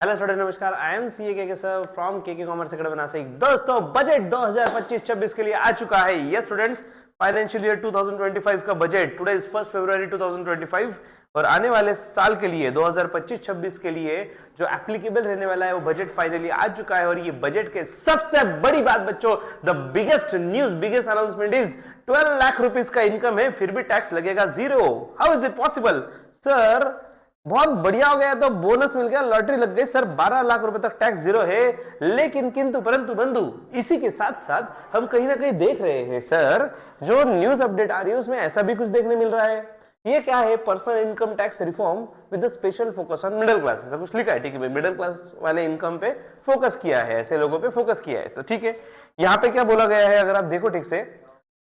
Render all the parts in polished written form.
Hello student, नमस्कार। I M C के sir from के कॉमर्स अकेडमी नासिक। दोस्तों, बजट 2025-26 के लिए आ चुका है। ये स्टूडेंट्स, फाइनेंशियल ईयर 2025 का बजट टुडे इज 1 फरवरी 2025 और आने वाले साल के लिए 2025-26 के लिए जो एप्लीकेबल रहने वाला है वो बजट फाइनली आ चुका है। और ये बजट के सबसे बड़ी बात बच्चों, the biggest news, biggest announcement is 12 lakh rupees का इनकम है, फिर भी टैक्स लगेगा 0। How is it possible sir? बहुत बढ़िया हो गया, तो बोनस मिल गया, लॉटरी लग गई सर, 12 लाख रुपए तक टैक्स 0 है। लेकिन किंतु परंतु बंधु, इसी के साथ साथ हम कहीं ना कहीं देख रहे हैं सर, जो न्यूज अपडेट आ रही है उसमें ऐसा भी कुछ देखने मिल रहा है। ये क्या है? Personal income tax reform with special focus on middle class, ऐसा कुछ लिखा है। ठीक है, मिडिल क्लास वाले इनकम पे फोकस किया है, ऐसे लोगों पे फोकस किया है। तो ठीक है, यहाँ पे क्या बोला गया है, अगर आप देखो ठीक से,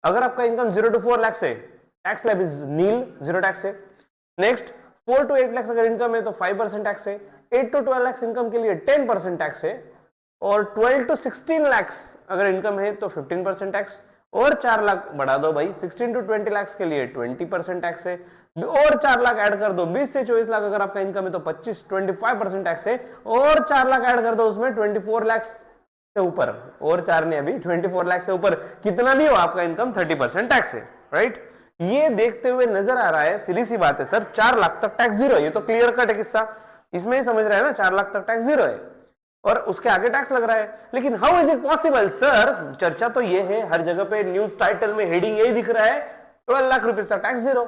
अगर आपका इनकम 0 to 4 लाख से, tax slab is nil, 0 tax है। नेक्स्ट, 4 to 8 लाख अगर इनकम है तो 5% टैक्स है। 8 to 12 लाख इनकम के लिए 10% टैक्स है। और 12 to 16 लाख अगर इनकम है तो 15% टैक्स। और 4 लाख बढ़ा दो भाई, 16 to 20 लाख के लिए 20% टैक्स है। और 4 लाख ऐड कर दो, 20 से 24 लाख अगर आपका इनकम है तो 25% टैक्स है। और 4 लाख ऐड कर दो उसमें 24 लाख से ऊपर, और 4 ने अभी 24 लाख से ऊपर कितना भी हो आपका इनकम 30% टैक्स है। राइट, ये देखते हुए नजर आ रहा है, सीधी सी बात है सर, 4 लाख तक टैक्स 0 है। ये तो क्लियर कट है किस्सा, इसमें ही समझ रहा है ना, 4 लाख तक टैक्स 0 है और उसके आगे टैक्स लग रहा है। लेकिन how is it possible sir? चर्चा तो ये है, हर जगह पे न्यूज टाइटल में हेडिंग यही दिख रहा है, 12 लाख रुपए तक टैक्स 0।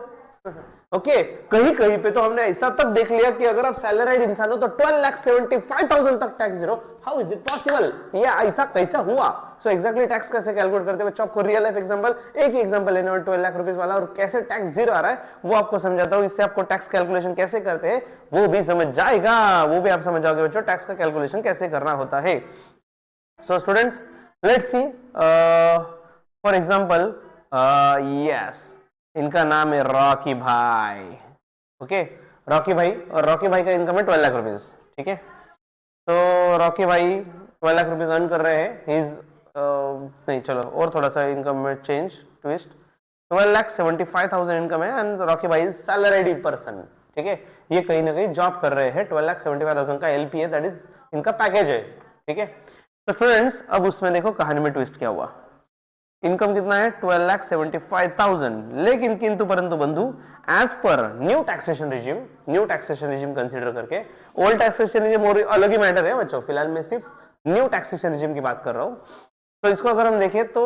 ओके, कहीं कहीं पे तो हमने ऐसा तक देख लिया कि अगर आप सैलरीड इंसान हो तो 12,75,000 तक tax 0। How is it possible? ये ऐसा कैसा हुआ? सो एक्जैक्टली टैक्स कैसे कैलकुलेट करते हैं बच्चों, आपको रियल लाइफ एग्जांपल, एक ही एग्जांपल लेने और 12 लाख रुपीस वाला, और कैसे टैक्स 0 आ रहा है वो आपको समझाता हूं। इससे आपको टैक्स कैलकुलेशन कैसे करते हैं वो भी समझ जाएगा, वो भी आप समझ जाओगे बच्चों, टैक्स का कैलकुलेशन कैसे करना होता है। So students, let's see for example, yes, इनका नाम है रॉकी भाई। ओके, रॉकी भाई, और रॉकी भाई का इनकम है 12 लाख रुपीज। ठीक है, तो रॉकी भाई 12 लाख रुपीज अर्न कर रहे हैं। इज नहीं, चलो और थोड़ा सा इनकम में चेंज, ट्विस्ट, 12,75,000 इनकम है एंड रॉकी भाई इज सैलरीड पर्सन। ठीक है, ये कहीं ना कहीं जॉब कर रहे हैं। 12,75,000 का एलपी है, दैट इज इनका पैकेज है। ठीक है, तो स्टूडेंट्स अब उसमें देखो कहानी में ट्विस्ट क्या हुआ। इनकम कितना है? 12,75,000। लेकिन किंतु परंतु बंधु, as per new taxation regime consider करके, ओल्ड टैक्सेशन रिजिम और अलग ही मैटर है बच्चों, फिलहाल मैं सिर्फ न्यू टैक्सेशन रिजिम की बात कर रहा हूं। तो इसको अगर हम देखें तो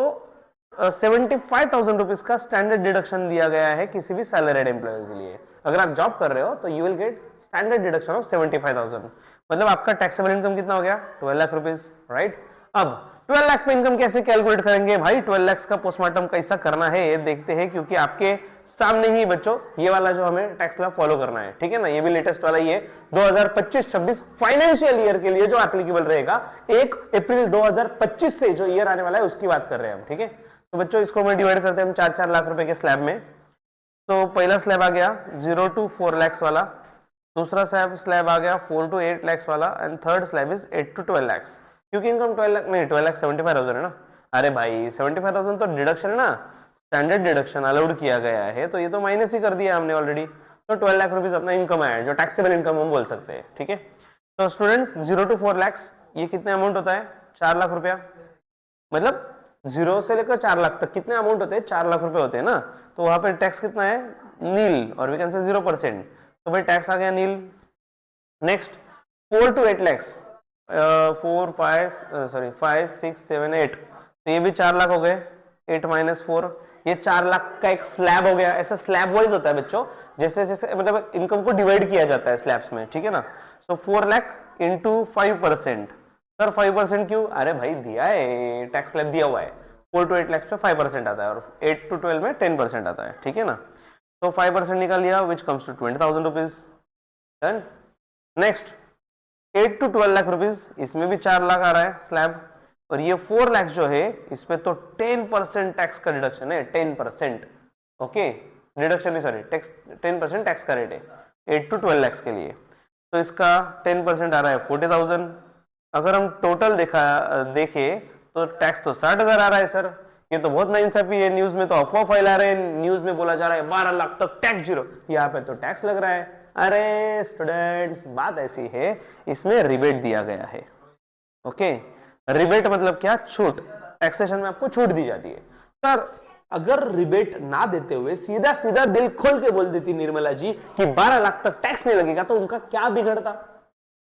75,000 रुपीज का स्टैंडर्ड डिडक्शन दिया गया है किसी भी सैलरीड एम्प्लॉय के लिए। अगर आप जॉब कर रहे हो तो you will get standard deduction of 75,000। मतलब आपका टैक्सेबल इनकम कितना हो गया? 12 लाख रुपीज। राइट, अब 12 लाख पे इनकम कैसे कैलकुलेट करेंगे भाई? 12 लाख का पोस्टमार्टम कैसा करना है ये देखते हैं, क्योंकि आपके सामने ही बच्चों ये वाला जो हमें टैक्स लॉ फॉलो करना है। ठीक है ना, ये भी लेटेस्ट वाला ही है, 2025-26 फाइनेंशियल ईयर के लिए जो एप्लीकेबल रहेगा, 1 अप्रैल 2025 से जो ईयर आने वाला है उसकी बात कर रहे हैं हम। ठीक है, तो बच्चों इसको हम डिवाइड करते हैं हम 4-4 लाख रुपए के स्लैब में। तो पहला स्लैब आ गया 0 to 4 लाख वाला, दूसरा स्लैब आ गया 4 to 8 लाख वाला, and third slab is 8 to 12 lakh. क्योंकि इनकम 12 लाख नहीं, 12,75,000 है ना। अरे भाई 75,000 तो डिडक्शन है ना, स्टैंडर्ड डिडक्शन अलाउड किया गया है, तो ये तो माइनस ही कर दिया हमने ऑलरेडी। तो 12 लाख रुपीज अपना इनकम है, जो टैक्सेबल इनकम हम बोल सकते हैं। ठीक है, तो स्टूडेंट्स 0 to 4 लाख ये कितने अमाउंट होता है? 4 लाख रुपया। मतलब 0 से लेकर 4 लाख तक कितने अमाउंट होते हैं? 4 लाख रुपए होते हैं ना। तो वहां पे टैक्स कितना है? नील, और वी कैन से 0%। तो भाई टैक्स आ गया नील। नेक्स्ट 4 to 8 लाख, 5, 6, 7, 8, तो ये भी 4 लाख हो गए। 8 - 4, ये 4 लाख का एक स्लैब हो गया। ऐसा स्लैब वाइज होता है बच्चों, जैसे जैसे मतलब इनकम को डिवाइड किया जाता है स्लैब्स में। ठीक है ना, सो 4 लाख इंटू 5%। सर 5% क्यों? अरे भाई दिया है, टैक्स स्लैब दिया हुआ है। 4 to 8 लाख पे 5% आता है और 8 to 12 में 10% आता है। ठीक है ना, तो 5% निकाल लिया, which comes to 20,000 rupees. Done. Next 8 to 12 lakh rupees, इसमें भी 4 लाख आ रहा है स्लैब, और ये 4 लाख जो है इसमें तो 10% टैक्स का डिडक्शन है, 10%। ओके, डिडक्शन नहीं, सॉरी टैक्स, 10% टैक्स का रेट है 8 to 12 लाख के लिए। तो इसका 10% आ रहा है 40,000। अगर हम टोटल देखें तो टैक्स तो 60,000 आ रहा है सर। ये तो बहुत नाइंसाफी है, न्यूज में तो अफवाह फैला रहे हैं, न्यूज में बोला जा रहा है 12 लाख तक टैक्स 0, यहाँ पे तो टैक्स लग रहा है। अरे स्टूडेंट्स बात ऐसी है, इसमें रिबेट दिया गया है। ओके, रिबेट मतलब क्या? छूट। टैक्सेशन में आपको छूट दी जाती है। सर अगर रिबेट ना देते हुए सीधा सीधा दिल खोल के बोल देती निर्मला जी कि 12 लाख तक टैक्स नहीं लगेगा, तो उनका क्या बिगड़ता?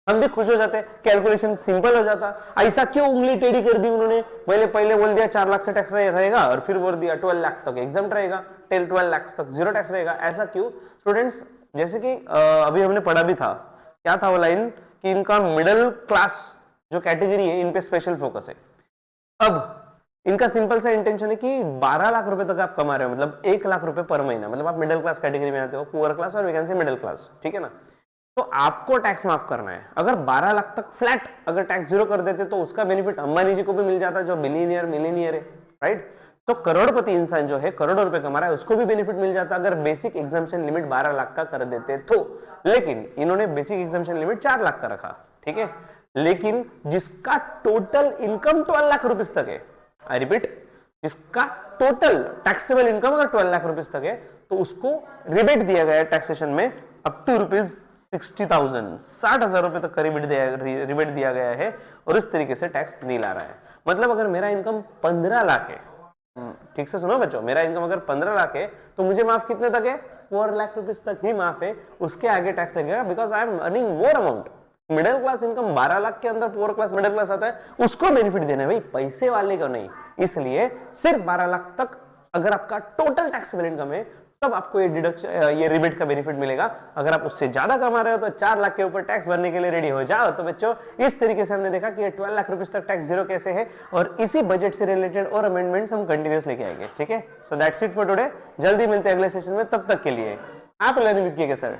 हम भी खुश हो जाते, कैलकुलेशन सिंपल हो जाता। ऐसा क्यों उंगली टेढ़ी कर दी उन्होंने? पहले बोल दिया 4 लाख से टैक्स रहेगा और फिर बोल दिया 12 लाख तक एग्जाम्प्ट रहेगा, 12 लाख तक जीरो टैक्स रहेगा। ऐसा क्यों स्टूडेंट्स? जैसे कि अभी हमने पढ़ा भी था, क्या था वो लाइन कि इनका मिडिल क्लास जो कैटेगरी है इन पे स्पेशल फोकस है। अब इनका सिंपल सा इंटेंशन है कि 12 लाख रुपए तक आप कमा रहे हो, मतलब 1 लाख रुपए पर महीना, मतलब आप मिडिल क्लास कैटेगरी में आते हो, पुअर क्लास और वैकेंसी मिडिल क्लास, ठीक है ना? तो आपको टैक्स माफ करना है। अगर 12 लाख तक फ्लैट अगर टैक्स जीरो कर देते तो उसका बेनिफिट अंबानी जी को भी मिल जाता, जो मिलीनियर है, राइट? तो करोड़पति इंसान जो है करोड़ों रुपए कमा रहा है, उसको भी बेनिफिट मिल जाता अगर बेसिक एग्जाम्पशन लिमिट 12 लाख का कर देते तो। लेकिन इन्होंने बेसिक एग्जाम्पशन लिमिट 4 लाख का रखा, ठीक है? लेकिन जिसका टोटल इनकम 12 लाख रुपीस तक है, आई रिपीट, जिसका टोटल टैक्सेबल इनकम अगर 12 लाख रुपीस तक है, तो उसको रिबेट दिया गया है टैक्सेशन में अप टू ₹60,000, 60,000 रुपए तक का रिबेट दिया गया है, और इस तरीके से टैक्स नहीं ला रहा है। मतलब अगर मेरा इनकम 15 लाख है, ठीक से सुनो बच्चों, मेरा इनकम अगर 15 लाख है तो मुझे माफ कितने तक है? 4 लाख रुपीस तक ही माफ है, उसके आगे टैक्स लगेगा, because I am earning more amount. Middle class income 12 lakh के अंदर पुअर क्लास मिडिल क्लास आता है, उसको बेनिफिट देना है भाई, पैसे वाले को नहीं। इसलिए सिर्फ 12 लाख तक अगर आपका टोटल टैक्सेबल इनकम है तब आपको ये डिडक्शन, ये रिबेट का बेनिफिट मिलेगा। अगर आप उससे ज्यादा कमा रहे हो तो 4 लाख के ऊपर टैक्स भरने के लिए रेडी हो जाओ। तो बच्चों इस तरीके से हमने देखा कि ये 12 लाख रुपीस तक टैक्स जीरो कैसे है, और इसी बजट से रिलेटेड और अमेंडमेंट्स हम कंटिन्यूस लेके आएंगे, ठीक है? So that's it for today. जल्दी मिलते हैं अगले सेशन में, तब तक के लिए आप लर्निंग विद के सर।